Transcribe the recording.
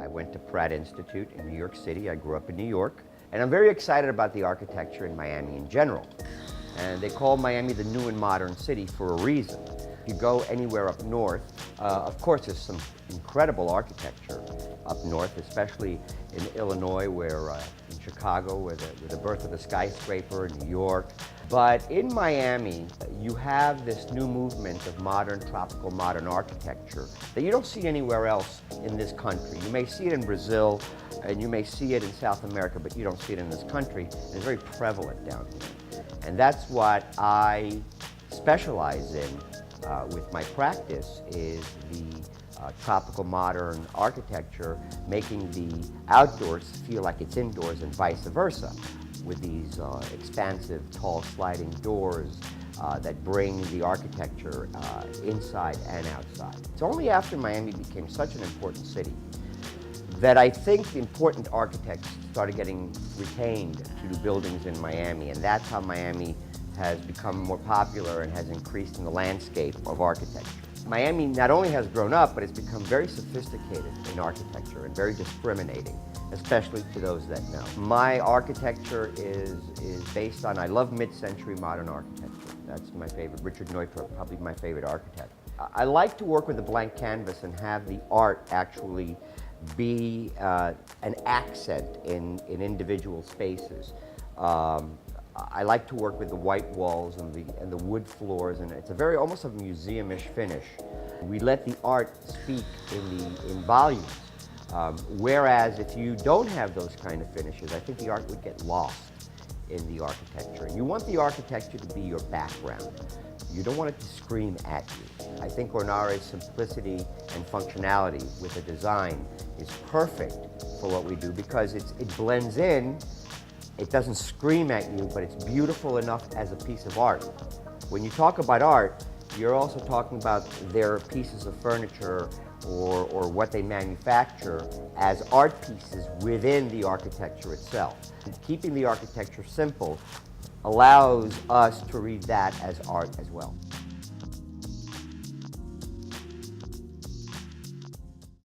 went to Pratt Institute in New York City. I grew up in New York. And I'm very excited about the architecture in Miami in general. And they call Miami the new and modern city for a reason. If you go anywhere up north, of course there's some incredible architecture up north, especially in Illinois, in Chicago, where the birth of the skyscraper, in New York. But in Miami, you have this new movement of modern, tropical modern architecture that you don't see anywhere else in this country. You may see it in Brazil, and you may see it in South America, but you don't see it in this country. It's very prevalent down here. And that's what I specialize in with my practice, is the tropical modern architecture, making the outdoors feel like it's indoors and vice versa, with these expansive, tall sliding doors that bring the architecture inside and outside. It's only after Miami became such an important city that I think the important architects started getting retained to do buildings in Miami, and that's how Miami has become more popular and has increased in the landscape of architecture. Miami not only has grown up, but it's become very sophisticated in architecture and very discriminating, especially to those that know. My architecture is based on, I love mid-century modern architecture. That's my favorite. Richard Neutra, probably my favorite architect. I like to work with a blank canvas and have the art actually be an accent in individual spaces. I like to work with the white walls and the wood floors, and it's a very almost a museum-ish finish. We let the art speak in volumes. Whereas if you don't have those kind of finishes, I think the art would get lost in the architecture. And you want the architecture to be your background. You don't want it to scream at you. I think Ornare's simplicity and functionality with the design is perfect for what we do, because it blends in. It doesn't scream at you, but it's beautiful enough as a piece of art. When you talk about art, you're also talking about their pieces of furniture or what they manufacture as art pieces within the architecture itself. And keeping the architecture simple allows us to read that as art as well.